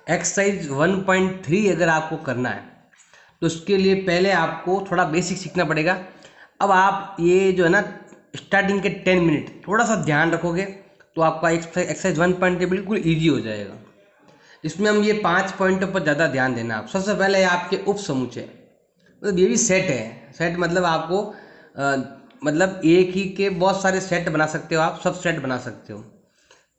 Exercise 1.3 अगर आपको करना है तो उसके लिए पहले आपको थोड़ा बेसिक सीखना पड़ेगा। अब आप ये जो है ना स्टार्टिंग के 10 मिनट थोड़ा सा ध्यान रखोगे तो आपका एक्सरसाइज 1.3 बिल्कुल ईजी हो जाएगा। इसमें हम ये 5 पॉइंटों पर ज़्यादा ध्यान देना। आप सबसे पहले आपके उप समूचे, मतलब ये भी सेट है। सेट मतलब आपको मतलब एक ही के बहुत सारे सेट बना सकते हो, आप सब सेट बना सकते हो।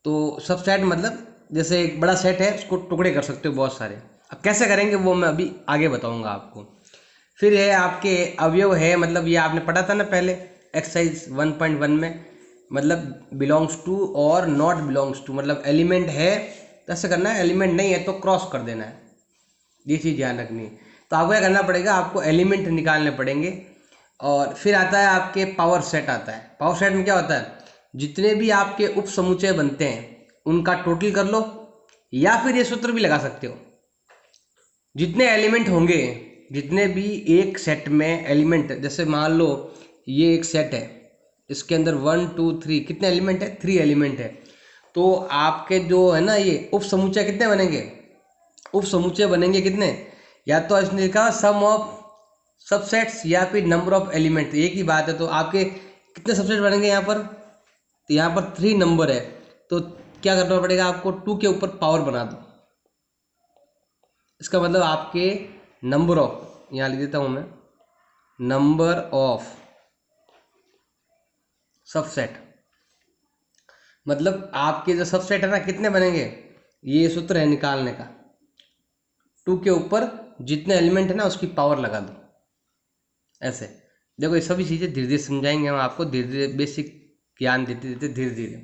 तो सब सेट मतलब जैसे एक बड़ा सेट है उसको टुकड़े कर सकते हो बहुत सारे। अब कैसे करेंगे वो मैं अभी आगे बताऊंगा आपको। फिर है आपके अवयव है, मतलब ये आपने पढ़ा था ना पहले एक्सरसाइज 1.1 में, मतलब बिलोंग्स टू और नॉट बिलोंग्स टू, मतलब एलिमेंट है तो ऐसे करना है, एलिमेंट नहीं है तो क्रॉस कर देना है। ये चीज़ ध्यान रखनी है। तो आपको क्या करना पड़ेगा, आपको एलिमेंट निकालने पड़ेंगे। और फिर आता है आपके पावर सेट आता है। पावर सेट में क्या होता है, जितने भी आपके उप समुच्चय बनते हैं उनका टोटल कर लो, या फिर ये सूत्र भी लगा सकते हो। जितने एलिमेंट होंगे, जितने भी एक सेट में एलिमेंट, जैसे मान लो ये एक सेट है, इसके अंदर 1 2 3 कितने एलिमेंट है, 3 एलिमेंट है। तो आपके जो है ना ये उप समुच्चय कितने बनेंगे, उप समुच्चय बनेंगे कितने, या तो इसने लिखा सम ऑफ सबसेट्स या फिर नंबर ऑफ एलिमेंट, एक ही बात है। तो आपके कितने सबसेट बनेंगे यहाँ पर, तो यहाँ पर 3 नंबर है। तो क्या करना पड़ेगा आपको, 2 के ऊपर पावर बना दो। इसका मतलब आपके नंबर ऑफ, यहाँ लिख देता हूँ मैं, नंबर ऑफ सबसेट, मतलब आपके जो सबसेट है ना कितने बनेंगे, ये सूत्र है निकालने का। 2 के ऊपर जितने एलिमेंट है ना उसकी पावर लगा दो, ऐसे। देखो ये सभी चीज़ें धीरे धीरे समझाएंगे हम आपको, धीरे धीरे बेसिक ज्ञान देते देते धीरे धीरे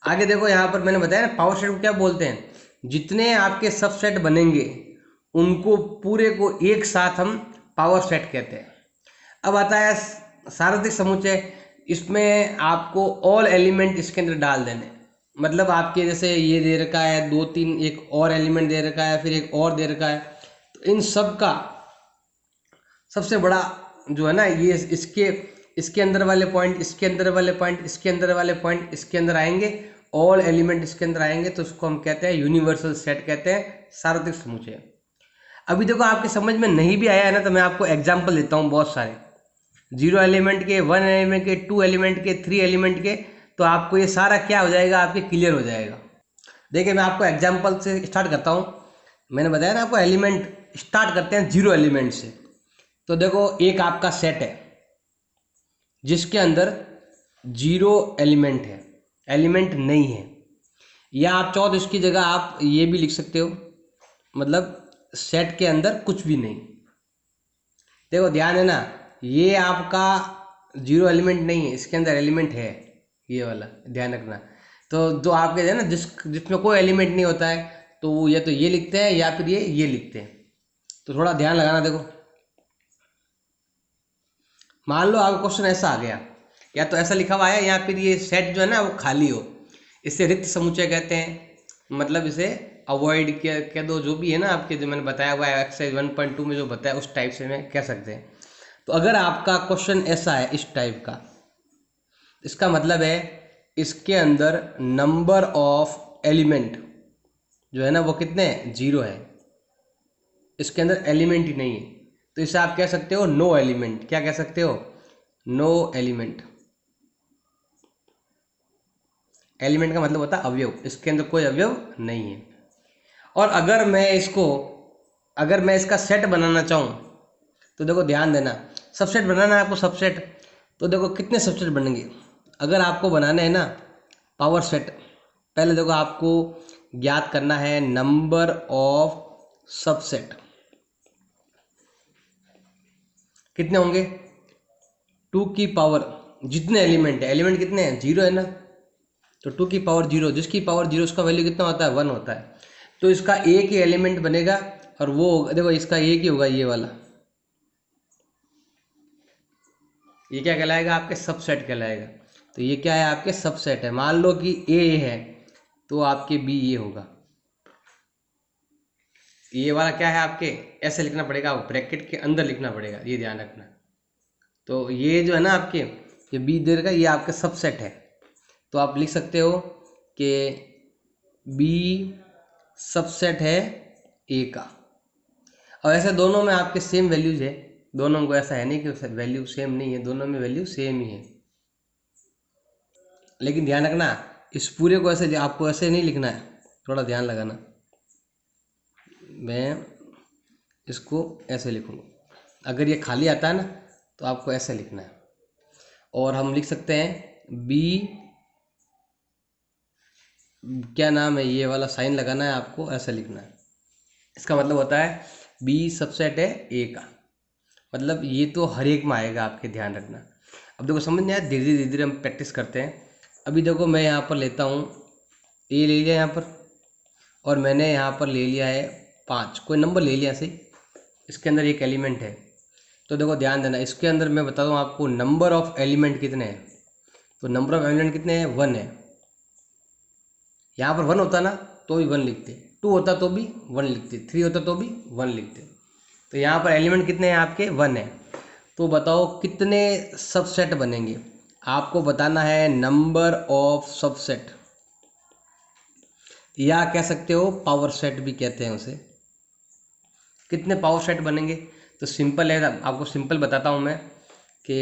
आगे। देखो यहाँ पर मैंने बताया ना पावर सेट को क्या बोलते हैं, जितने आपके सबसेट बनेंगे उनको पूरे को एक साथ हम पावर सेट कहते हैं। अब आता है सार्वत्रिक समुच्चय। इसमें आपको ऑल एलिमेंट इसके अंदर डाल देने, मतलब आपके जैसे ये दे रखा है 2 3, एक और एलिमेंट दे रखा है, फिर एक और दे रखा है। तो इन सब का सबसे बड़ा जो है ना ये इसके इसके अंदर वाले पॉइंट, इसके अंदर वाले पॉइंट, इसके अंदर वाले पॉइंट इसके अंदर आएंगे, ऑल एलिमेंट इसके अंदर आएंगे, तो उसको हम कहते हैं यूनिवर्सल सेट, कहते हैं सार्वत्रिक समुच्चय। अभी देखो आपके समझ में नहीं भी आया है ना तो मैं आपको एग्जाम्पल देता हूँ बहुत सारे, 0 एलिमेंट के, 1 एलिमेंट के, 2 एलिमेंट के, 3 एलिमेंट के। तो आपको ये सारा क्या हो जाएगा, आपके क्लियर हो जाएगा। देखिए मैं आपको एग्जाम्पल से स्टार्ट करता हूँ। मैंने बताया ना आपको एलिमेंट स्टार्ट करते हैं 0 एलिमेंट से। तो देखो एक आपका सेट है जिसके अंदर 0 एलिमेंट है, एलिमेंट नहीं है, या आप चाहो तो इसकी जगह आप ये भी लिख सकते हो, मतलब सेट के अंदर कुछ भी नहीं। देखो ध्यान है ना, ये आपका 0 एलिमेंट नहीं है, इसके अंदर एलिमेंट है, ये वाला ध्यान रखना। तो जो आपके है ना जिसमें कोई एलिमेंट नहीं होता है तो वो या तो ये लिखते हैं या फिर ये लिखते हैं। तो थोड़ा ध्यान लगाना। देखो मान लो आपका क्वेश्चन ऐसा आ गया, या तो ऐसा लिखा हुआ है या फिर ये सेट जो है ना वो खाली हो, इसे रिक्त समुच्चय कहते हैं। मतलब इसे अवॉइड कह दो, जो भी है ना आपके, जो मैंने बताया हुआ है एक्सरसाइज 1.2 में जो बताया उस टाइप से मैं कह सकते हैं। तो अगर आपका क्वेश्चन ऐसा है इस टाइप का, इसका मतलब है इसके अंदर नंबर ऑफ एलिमेंट जो है ना वो कितने हैं, 0 है, इसके अंदर एलिमेंट ही नहीं है। तो इसे आप कह सकते हो नो एलिमेंट। क्या कह सकते हो, नो एलिमेंट। एलिमेंट का मतलब होता है अवयव, इसके अंदर कोई अवयव नहीं है। और अगर मैं इसका सेट बनाना चाहूँ तो देखो ध्यान देना, सबसेट बनाना है आपको, सबसेट। तो देखो कितने सबसेट बनेंगे अगर आपको बनाना है ना पावर सेट। पहले देखो आपको ज्ञात करना है नंबर ऑफ सबसेट, कितने होंगे, 2 की पावर जितने एलिमेंट है, एलिमेंट कितने हैं, 0 है ना। तो 2 की पावर 0, जिसकी पावर 0 उसका वैल्यू कितना होता है, 1 होता है। तो इसका एक ही एलिमेंट बनेगा, और वो देखो इसका एक ही होगा, ये वाला। ये क्या कहलाएगा, आपके सबसेट कहलाएगा। तो ये क्या है, आपके सबसेट है। मान लो कि ए है तो आपके बी ये होगा। ये वाला क्या है आपके, ऐसे लिखना पड़ेगा, ब्रैकेट के अंदर लिखना पड़ेगा, ये ध्यान रखना। तो ये जो है ना आपके, ये बी दे रखा, ये आपका सबसेट है। तो आप लिख सकते हो कि बी सबसेट है ए का। और ऐसे दोनों में आपके सेम वैल्यूज है, दोनों को ऐसा है नहीं कि वैल्यू सेम नहीं है, दोनों में वैल्यू सेम ही है। लेकिन ध्यान रखना, इस पूरे को ऐसे आपको ऐसे नहीं लिखना है, थोड़ा ध्यान लगाना। मैं इसको ऐसे लिखूँगा, अगर ये खाली आता है ना तो आपको ऐसे लिखना है। और हम लिख सकते हैं बी, क्या नाम है, ये वाला साइन लगाना है आपको, ऐसे लिखना है। इसका मतलब होता है बी सबसेट है ए का, मतलब ये तो हर एक में आएगा, आपके ध्यान रखना। अब देखो समझ नहीं आया, धीरे धीरे हम प्रैक्टिस करते हैं। अभी देखो मैं यहाँ पर लेता हूँ, ए ले लिया यहाँ पर, और मैंने यहाँ पर ले लिया है 5, कोई नंबर ले लिया सही, इसके अंदर एक एलिमेंट है। तो देखो ध्यान देना, इसके अंदर मैं बता दूँ आपको नंबर ऑफ एलिमेंट कितने हैं। तो नंबर ऑफ एलिमेंट कितने हैं, 1 है। यहाँ पर 1 होता ना तो भी 1 लिखते, 2 होता तो भी 1 लिखते, 3 होता तो भी 1 लिखते। तो यहाँ पर एलिमेंट कितने हैं आपके, 1 है। तो बताओ कितने सबसेट बनेंगे, आपको बताना है नंबर ऑफ सबसेट, या कह सकते हो पावर सेट भी कहते हैं उसे। कितने पावर सेट बनेंगे, तो सिंपल है, आपको सिंपल बताता हूँ मैं कि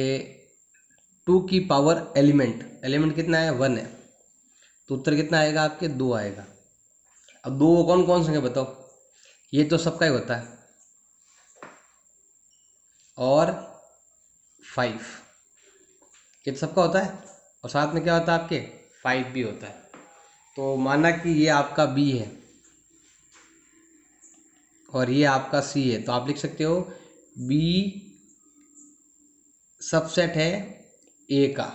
2 की पावर एलिमेंट, एलिमेंट कितना है, 1 है, तो उत्तर कितना आएगा आपके, 2 आएगा। अब 2 कौन कौन से हैं बताओ, ये तो सबका ही होता है, और 5 ये तो सबका होता है, और साथ में क्या होता है आपके 5 भी होता है। तो माना कि ये आपका बी है और ये आपका सी है, तो आप लिख सकते हो बी सबसेट है ए का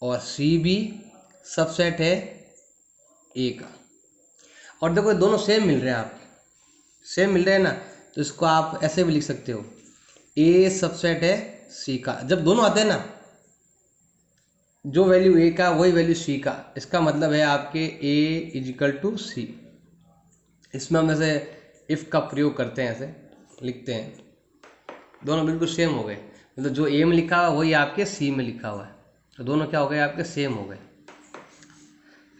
और सी भी सबसेट है ए का। और देखो दोनों सेम मिल रहे हैं, आप सेम मिल रहे हैं ना, तो इसको आप ऐसे भी लिख सकते हो, ए सबसेट है सी का। जब दोनों आते हैं ना, जो वैल्यू ए का वही वैल्यू सी का, इसका मतलब है आपके ए इजिकल टू सी। इसमें हम ऐसे इफ़ का प्रयोग करते हैं, ऐसे लिखते हैं, दोनों बिल्कुल सेम हो गए, मतलब जो ए में लिखा हुआ वही आपके सी में लिखा हुआ है, तो दोनों क्या हो गए आपके, सेम हो गए।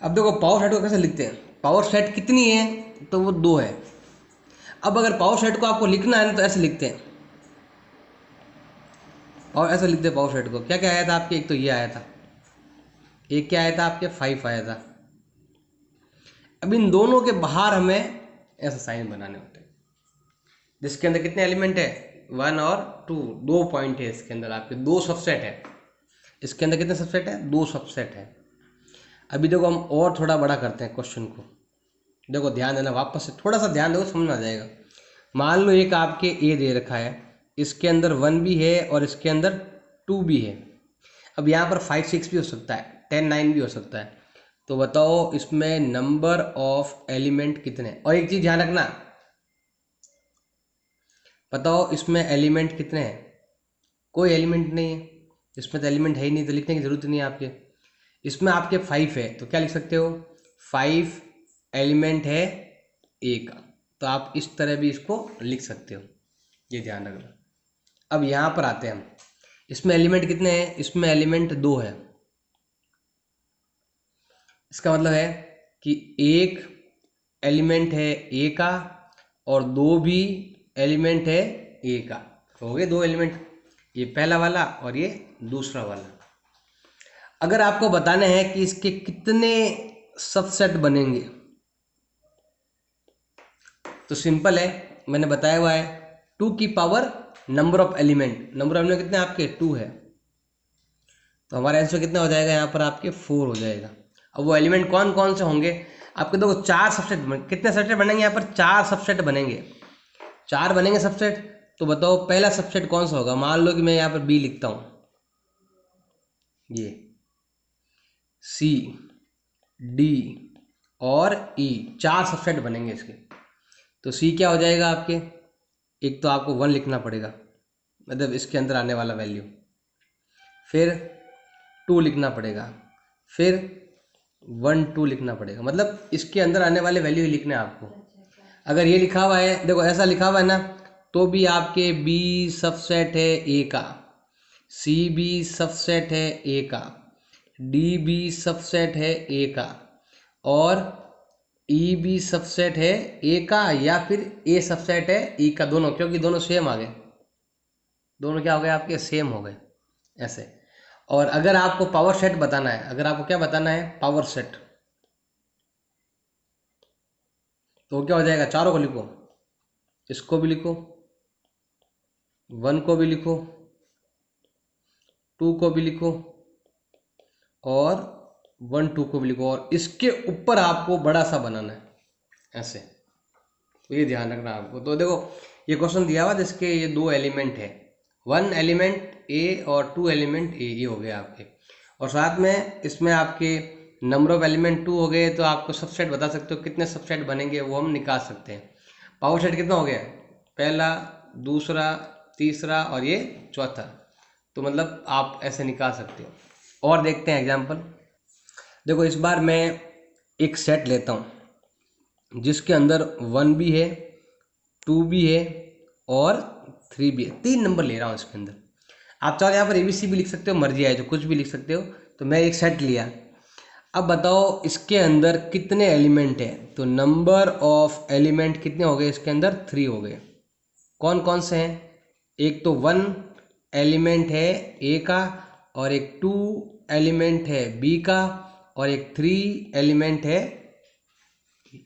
अब देखो पावर सेट को कैसे लिखते हैं, पावर सेट कितनी है, तो वो 2 है। अब अगर पावर सेट को आपको लिखना है ना तो ऐसे लिखते हैं, और ऐसे लिखते हैं पावर सेट को। क्या क्या आया था आपके, एक तो ये आया था, एक क्या आया था आपके 5 आया था। अब इन दोनों के बाहर हमें ऐसा साइन बनाने होते हैं, जिसके अंदर कितने एलिमेंट है, 1 और 2, 2 पॉइंट है इसके अंदर, आपके 2 सबसेट है। इसके अंदर कितने सबसेट है, 2 सबसेट है। अभी देखो हम और थोड़ा बड़ा करते हैं क्वेश्चन को, देखो ध्यान देना, वापस से थोड़ा सा ध्यान दो, समझ में आ जाएगा। मान लो एक आपके ए दे रखा है, इसके अंदर 1 भी है और इसके अंदर 2 भी है। अब यहाँ पर 5 6 भी हो सकता है, 10 9 भी हो सकता है। तो बताओ इसमें नंबर ऑफ एलिमेंट कितने, और एक चीज़ ध्यान रखना, बताओ इसमें एलिमेंट कितने हैं, कोई एलिमेंट नहीं है, इसमें तो एलिमेंट है ही नहीं, तो लिखने की ज़रूरत नहीं है आपके। इसमें आपके 5 है, तो क्या लिख सकते हो, 5 एलिमेंट है ए का, तो आप इस तरह भी इसको लिख सकते हो, ये ध्यान रखना। अब यहाँ पर आते हैं हम, इसमें एलिमेंट कितने हैं, इसमें एलिमेंट 2 है। इसका मतलब है कि एक एलिमेंट है ए का और 2 भी एलिमेंट है ए का, तो हो गए 2 एलिमेंट, ये पहला वाला और ये दूसरा वाला। अगर आपको बताने हैं कि इसके कितने सबसेट बनेंगे, तो सिंपल है, मैंने बताया हुआ है 2 की power number of element, number of element कितने आपके 2 है, तो हमारा आंसर कितना हो जाएगा यहाँ पर आपके 4 हो जाएगा। अब वो एलिमेंट कौन कौन से होंगे, आपके देखो 4 सबसेट कितने सबसेट बनेंगे, यहाँ पर 4 सबसेट बनेंगे, 4 बनेंगे सबसेट। तो बताओ पहला सबसेट कौन सा होगा, मान लो कि मैं यहाँ पर बी लिखता हूँ, ये सी डी और ई, 4 सबसेट बनेंगे इसके। तो सी क्या हो जाएगा आपके, एक तो आपको 1 लिखना पड़ेगा, मतलब इसके अंदर आने वाला वैल्यू, फिर 2 लिखना पड़ेगा, फिर 1 2 लिखना पड़ेगा, मतलब इसके अंदर आने वाले वैल्यू ही लिखने हैं आपको। अगर ये लिखा हुआ है, देखो ऐसा लिखा हुआ है ना, तो भी आपके बी सबसेट है ए का, सी भी सबसेट है ए का, डी भी सबसेट है ए का, और ई बी सबसेट है ए का या फिर ए सबसेट है ई का, दोनों, क्योंकि दोनों सेम आ गए, दोनों क्या हो गए आपके, सेम हो गए ऐसे। और अगर आपको पावर सेट बताना है, अगर आपको क्या बताना है, पावर सेट, तो क्या हो जाएगा, चारों को लिखो, इसको भी लिखो, 1 को भी लिखो, 2 को भी लिखो, और 1 2 को भी लिखो, और इसके ऊपर आपको बड़ा सा बनाना है ऐसे। तो ये ध्यान रखना आपको। तो देखो ये क्वेश्चन दिया हुआ जिसके ये 2 एलिमेंट है, 1 एलिमेंट ए और 2 एलिमेंट ए, ये हो गए आपके। और साथ में इसमें आपके नंबर ऑफ एलिमेंट 2 हो गए, तो आपको सबसेट बता सकते हो, कितने सबसेट बनेंगे वो हम निकाल सकते हैं। पावर सेट कितना हो गया, पहला, दूसरा, तीसरा और ये चौथा, तो मतलब आप ऐसे निकाल सकते हो। और देखते हैं एग्जाम्पल। देखो इस बार मैं एक सेट लेता हूँ जिसके अंदर 1 भी है, 2 भी है और 3 भी है, 3 नंबर ले रहा हूँ इसके अंदर। आप चाहो यहाँ पर ABC भी लिख सकते हो, मर्जी है, जो कुछ भी लिख सकते हो। तो मैं एक सेट लिया, अब बताओ इसके अंदर कितने एलिमेंट है। तो नंबर ऑफ एलिमेंट कितने हो गए इसके अंदर, 3 हो गए। कौन कौन से हैं, एक तो 1 एलिमेंट है ए का, और एक 2 एलिमेंट है बी का, और एक 3 एलिमेंट है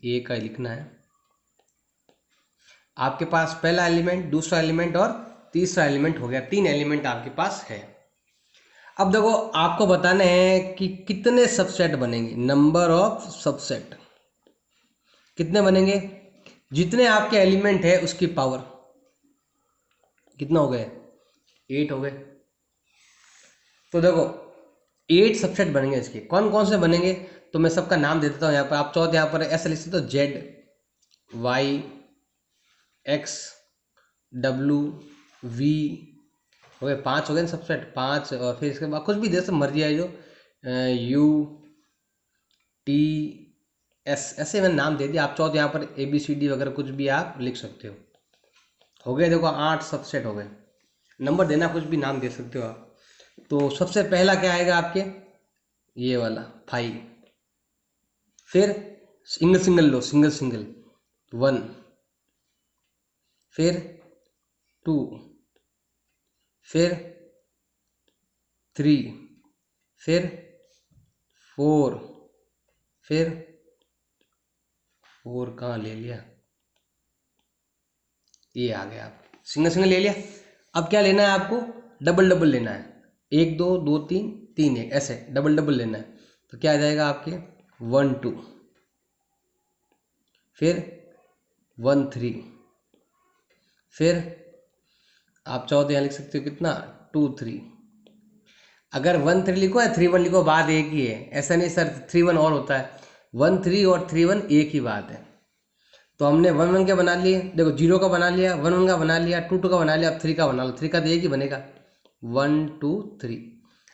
ए का लिखना है। आपके पास पहला एलिमेंट, दूसरा एलिमेंट और तीसरा एलिमेंट हो गया, 3 एलिमेंट आपके पास है। अब देखो आपको बताना है कि कितने सबसेट बनेंगे, नंबर ऑफ सबसेट कितने बनेंगे, जितने आपके एलिमेंट है उसकी पावर, कितना हो गए, 8 हो गए। तो देखो 8 सबसेट बनेंगे इसके, कौन कौन से बनेंगे, तो मैं सबका नाम दे देता हूँ यहाँ पर। आप चाहो तो यहाँ पर ऐसा लिख सकते हो, Z Y X W V, हो गए 5 हो गए ना सबसेट, 5। और फिर इसके बाद कुछ भी जैसे मर्जी है, जो U T S, ऐसे मैंने नाम दे दिया। आप चाहो तो यहाँ पर ABCD वगैरह कुछ भी आप लिख सकते हो गए। देखो 8 सबसेट हो गए, नंबर देना कुछ भी नाम दे सकते हो आप। तो सबसे पहला क्या आएगा आपके, ये वाला 5, फिर single single low, single single 1, फिर 2, फिर 3, फिर 4, फिर 4 कहाँ ले लिया, ये आ गया, आप सिंगल सिंगल ले लिया। अब क्या लेना है आपको, डबल डबल लेना है, 1 2 2 3 3 1, ऐसे डबल डबल लेना है। तो क्या आ जाएगा आपके 1 2, फिर 1 3, फिर आप चाहो तो यहाँ लिख सकते हो कितना, 2 3। अगर 1 3 लिखो या 3 1 लिखो, बात एक ही है, ऐसा नहीं सर 3 1 और होता है, 1 3 और 3 1 एक ही बात है। तो हमने 1 1 के बना लिए, देखो 0 का बना लिया, 1 1 का बना लिया, 2 2 का बना लिया, अब 3 का बना लो, 3 का तो एक ही बनेगा, 1 2 3।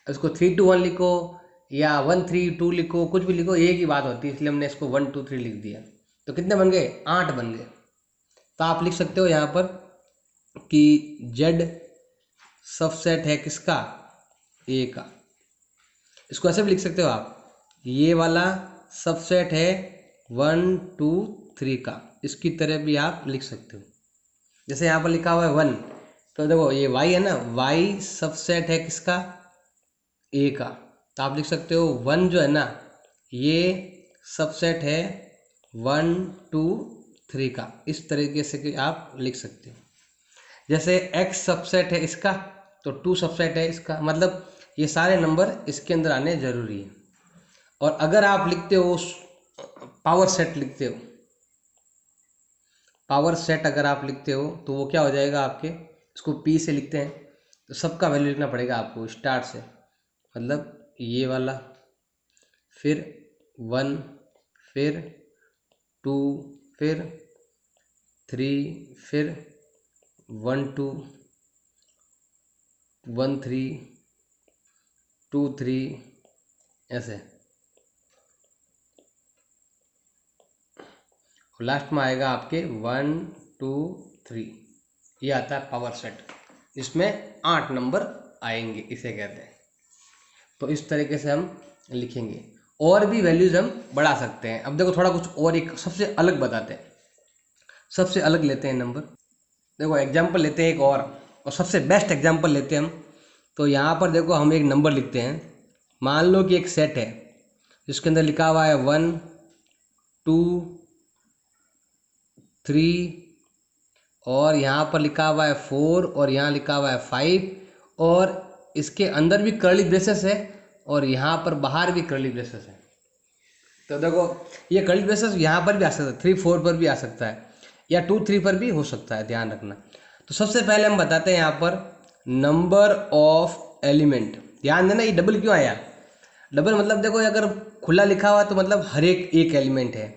इसको 3 2 1 लिखो या 1 3 2 लिखो, कुछ भी लिखो, एक ही बात होती है, इसलिए हमने इसको 1 2 3 लिख दिया। तो कितने बन गए, 8 बन गए। तो आप लिख सकते हो यहाँ पर कि Z सबसेट है किसका, ए का। इसको ऐसे भी लिख सकते हो आप, ये वाला सबसेट है 1 2 3 का, इसकी तरह भी आप लिख सकते हो। जैसे यहाँ पर लिखा हुआ है 1, तो देखो ये Y है ना, Y सबसेट है किसका, ए का। तो आप लिख सकते हो 1 जो है ना, ये सबसेट है 1 2 3 का, इस तरीके से कि आप लिख सकते हो। जैसे X सबसेट है इसका, तो 2 सबसेट है इसका, मतलब ये सारे नंबर इसके अंदर आने जरूरी है। और अगर आप लिखते हो पावर सेट लिखते हो, पावर सेट अगर आप लिखते हो तो वो क्या हो जाएगा आपके, इसको P से लिखते हैं, तो सबका वैल्यू लिखना पड़ेगा आपको स्टार्ट से, मतलब ये वाला, फिर 1, फिर 2, फिर 3, फिर 1 2 1 3 2 3, ऐसे। लास्ट में आएगा आपके 1 2 3, ये आता है पावर सेट, इसमें 8 नंबर आएंगे, इसे कहते हैं। तो इस तरीके से हम लिखेंगे। और भी वैल्यूज हम बढ़ा सकते हैं। अब देखो थोड़ा कुछ और एक सबसे अलग बताते हैं, सबसे अलग लेते हैं नंबर। देखो एग्जाम्पल लेते हैं एक और सबसे बेस्ट एग्जाम्पल लेते हैं हम। तो यहाँ पर देखो हम एक नंबर लिखते हैं। मान लो कि एक सेट है जिसके अंदर लिखा हुआ है 1 2 3 और यहाँ पर लिखा हुआ है 4 और यहाँ लिखा हुआ है 5 और इसके अंदर भी कर्ली ब्रेसेस है और यहाँ पर बाहर भी कर्ली ब्रेसेस है। तो देखो ये कर्ली ब्रेसेस यहाँ पर भी आ सकता है, 3 4 पर भी आ सकता है या 2 3 पर भी हो सकता है, ध्यान रखना। तो सबसे पहले हम बताते हैं यहाँ पर नंबर ऑफ एलिमेंट। ध्यान देना ये डबल क्यों आया। डबल मतलब देखो अगर खुला लिखा हुआ तो मतलब हर एक एलिमेंट है,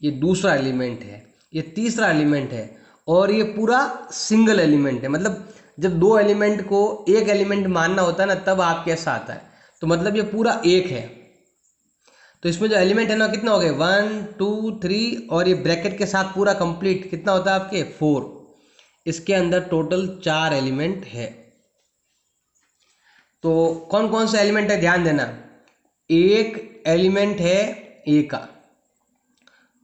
ये दूसरा एलिमेंट है, ये तीसरा एलिमेंट है और ये पूरा सिंगल एलिमेंट है। मतलब जब दो एलिमेंट को एक एलिमेंट मानना होता है ना तब आपके ऐसा आता है। तो मतलब ये पूरा एक है। तो इसमें जो एलिमेंट है ना कितना हो गए 1 2 3 और ये ब्रैकेट के साथ पूरा कंप्लीट कितना होता है आपके 4। इसके अंदर टोटल 4 एलिमेंट है। तो कौन कौन से एलिमेंट है ध्यान देना। एक एलिमेंट है ए का,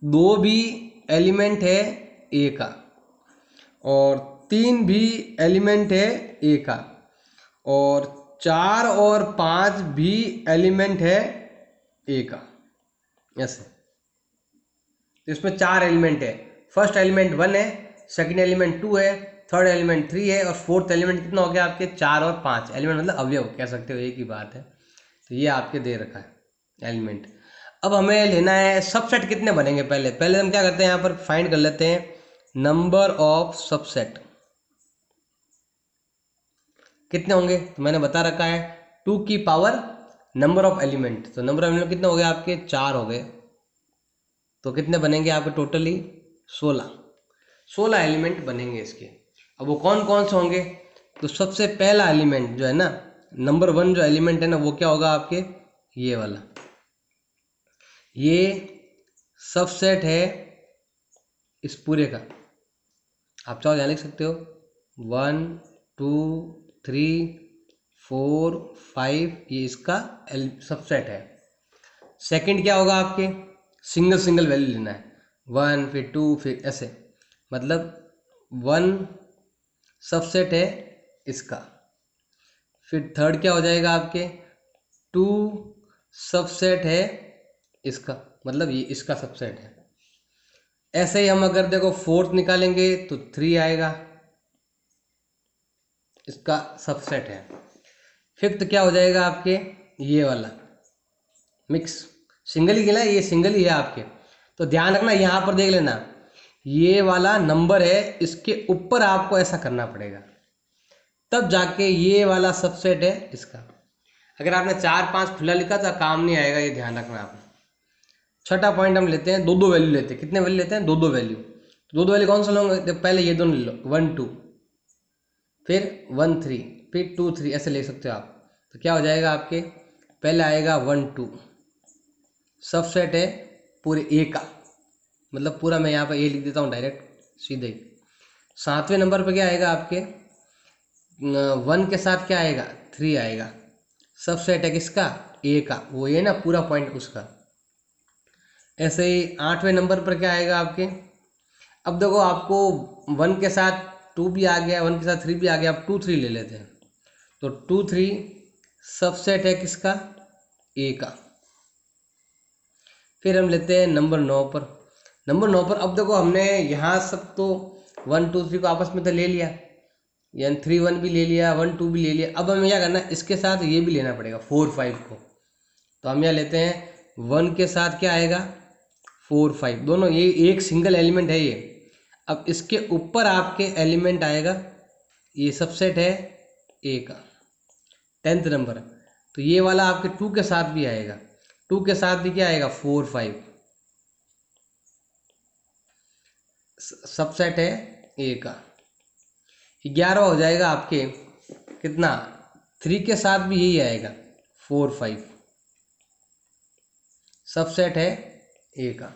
दो भी एलिमेंट है ए का और तीन भी एलिमेंट है ए का और 4 और 5 भी एलिमेंट है ए का। ऐसे तो इसमें 4 एलिमेंट है। फर्स्ट एलिमेंट 1 है, सेकंड एलिमेंट 2 है, थर्ड एलिमेंट 3 है और फोर्थ एलिमेंट कितना हो गया आपके 4 और 5 एलिमेंट मतलब अवयव कह सकते हो, एक ही बात है। तो ये आपके दे रखा है एलिमेंट। अब हमें लेना है सबसेट कितने बनेंगे। पहले हम क्या करते हैं यहाँ पर फाइंड कर लेते हैं नंबर ऑफ सबसेट कितने होंगे। तो मैंने बता रखा है 2 की पावर नंबर ऑफ एलिमेंट। तो नंबर ऑफ एलिमेंट कितने हो गए आपके 4 हो गए। तो कितने बनेंगे आपके टोटली 16 एलिमेंट बनेंगे इसके। अब वो कौन कौन से होंगे। तो सबसे पहला एलिमेंट जो है ना नंबर 1 जो एलिमेंट है ना वो क्या होगा आपके ये वाला। ये सबसेट है इस पूरे का। आप चाहो यहाँ लिख सकते हो 1 2 3 4 5 ये इसका सबसेट है। सेकंड क्या होगा आपके सिंगल वैल्यू लेना है 1 फिर 2 फिर ऐसे मतलब 1 सबसेट है इसका। फिर थर्ड क्या हो जाएगा आपके 2 सबसेट है इसका मतलब ये इसका सबसेट है। ऐसे ही हम अगर देखो फोर्थ निकालेंगे तो 3 आएगा इसका सबसेट है। फिफ्थ क्या हो जाएगा आपके ये वाला मिक्स सिंगल ही गिना ये सिंगल ही है आपके। तो ध्यान रखना यहाँ पर देख लेना ये वाला नंबर है इसके ऊपर आपको ऐसा करना पड़ेगा तब जाके ये वाला सबसेट है इसका। अगर आपने 4 5 खुला लिखा तो काम नहीं आएगा, ये ध्यान रखना आप। छठा पॉइंट हम लेते हैं दो वैल्यू लेते हैं। कितने वैल्यू लेते हैं दो वैल्यू। तो दो वैल्यू कौन सा लोगे पहले ये दोनों ले लो 1 2 फिर 1 3 फिर 2 3 ऐसे ले सकते हो आप। तो क्या हो जाएगा आपके पहले आएगा 1 2 सबसेट है पूरे ए का मतलब पूरा मैं यहाँ पर ए लिख देता हूँ डायरेक्ट सीधे ही। 7वें नंबर पर क्या आएगा आपके 1 के साथ क्या आएगा 3 आएगा सबसेट है किसका ए का वो ये ना पूरा पॉइंट उसका। ऐसे ही 8वें नंबर पर क्या आएगा आपके। अब देखो आपको 1 के साथ 2 भी आ गया 1 के साथ 3 भी आ गया। आप 2 3 ले लेते हैं तो 2 3 सबसेट है किसका ए का। फिर हम लेते हैं नंबर 9 पर। नंबर 9 पर अब देखो हमने यहाँ सब तो 1 2 3 को आपस में तो ले लिया यानी 3 1 भी ले लिया 1 2 भी ले लिया। अब हमें क्या करना है इसके साथ ये भी लेना पड़ेगा 4 5 को। तो हम यहाँ लेते हैं 1 के साथ क्या आएगा 4 5 दोनों ये एक सिंगल एलिमेंट है ये। अब इसके ऊपर आपके एलिमेंट आएगा ये सबसेट है ए का 10th नंबर। तो ये वाला आपके 2 के साथ भी आएगा 2 के साथ भी क्या आएगा 4 5 सबसेट है ए का। 11 हो जाएगा आपके कितना 3 के साथ भी यही आएगा 4 5 सबसेट है ए का।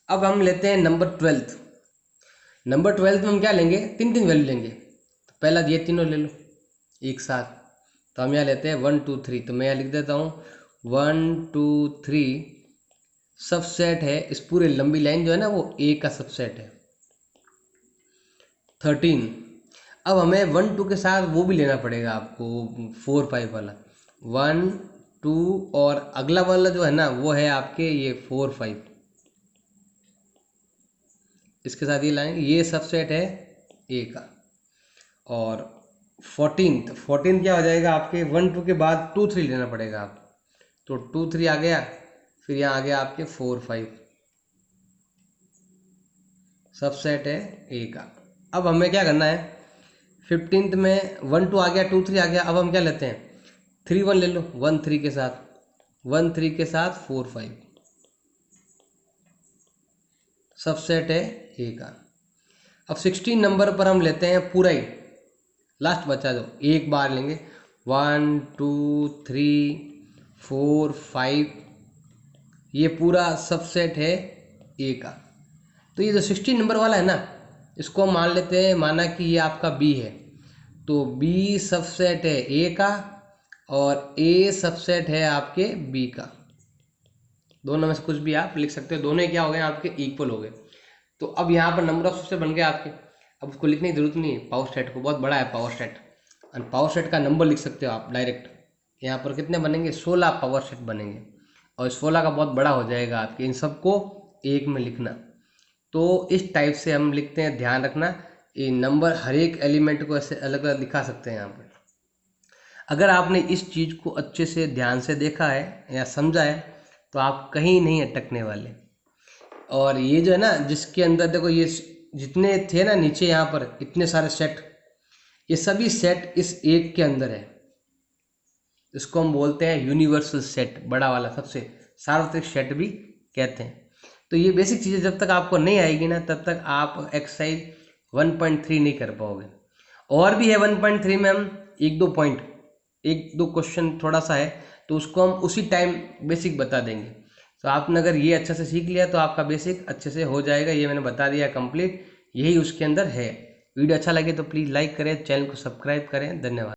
अब हम लेते हैं नंबर 12। नंबर 12 में हम क्या लेंगे 3 3 वैल्यू लेंगे। तो पहला ये तीनों ले लो एक साथ। तो हम यहाँ लेते हैं 1 2 3 तो मैं यहाँ लिख देता हूँ 1 2 3 सबसेट है, इस पूरे लंबी लाइन जो है ना वो ए का सबसेट है। 13, अब हमें 1 2 के साथ वो भी लेना पड़ेगा आपको 4 5 वाला, 1 2 और अगला वाला जो है ना वो है आपके ये 4 5, इसके साथ ये लाएंगे, ये सबसेट है ए का। और 14 क्या हो जाएगा आपके 1 2 के बाद 2 3 लेना पड़ेगा आप, तो 2 3 आ गया, फिर यहाँ आ गया आपके 4 5, सबसेट है ए का। अब हमें क्या करना है, 15 में 1 2 आ गया, 2 3 आ गया, अब हम क्या लेते हैं 3 1 ले लो, 1 3 के साथ, 1 3 के साथ 4 5, सबसेट है ए का। अब 16 नंबर पर हम लेते हैं पूरा ही, लास्ट बचा दो, एक बार लेंगे 1 2 3 4 5, ये पूरा सबसेट है ए का। तो ये जो 16 नंबर वाला है ना, इसको हम मान लेते हैं, माना कि ये आपका बी है, तो बी सबसेट है ए का और ए सबसेट है आपके बी का। दोनों में से कुछ भी आप लिख सकते हो, दोनों क्या हो गए आपके इक्वल हो गए। तो अब यहाँ पर नंबर ऑफ सबसेट बन गया आपके, अब उसको लिखने की जरूरत नहीं है, पावर स्टेट को, बहुत बड़ा है पावर स्टेट, और पावर स्टेट का नंबर लिख सकते हो आप डायरेक्ट। यहाँ पर कितने बनेंगे 16 पावर सेट बनेंगे, और 16 का बहुत बड़ा हो जाएगा आपके, इन सबको एक में लिखना। तो इस टाइप से हम लिखते हैं, ध्यान रखना ये नंबर हर एक एलिमेंट को ऐसे अलग अलग दिखा सकते हैं यहाँ पर। अगर आपने इस चीज़ को अच्छे से ध्यान से देखा है या समझा है तो आप कहीं नहीं अटकने वाले। और ये जो है ना जिसके अंदर देखो ये जितने थे ना नीचे यहाँ पर इतने सारे सेट, ये सभी सेट इस एक के अंदर है, इसको हम बोलते हैं यूनिवर्सल सेट, बड़ा वाला सबसे सार्वत्रिक सेट भी कहते हैं। तो ये बेसिक चीज़ें जब तक आपको नहीं आएगी ना तब तक आप एक्सरसाइज 1.3 नहीं कर पाओगे। और भी है 1.3 में, हम एक दो क्वेश्चन थोड़ा सा है तो उसको हम उसी टाइम बेसिक बता देंगे। तो आपने अगर ये अच्छा से सीख लिया तो आपका बेसिक अच्छे से हो जाएगा, ये मैंने बता दिया कंप्लीट, यही उसके अंदर है। वीडियो अच्छा लगे तो प्लीज़ लाइक करें, चैनल को सब्सक्राइब करें। धन्यवाद।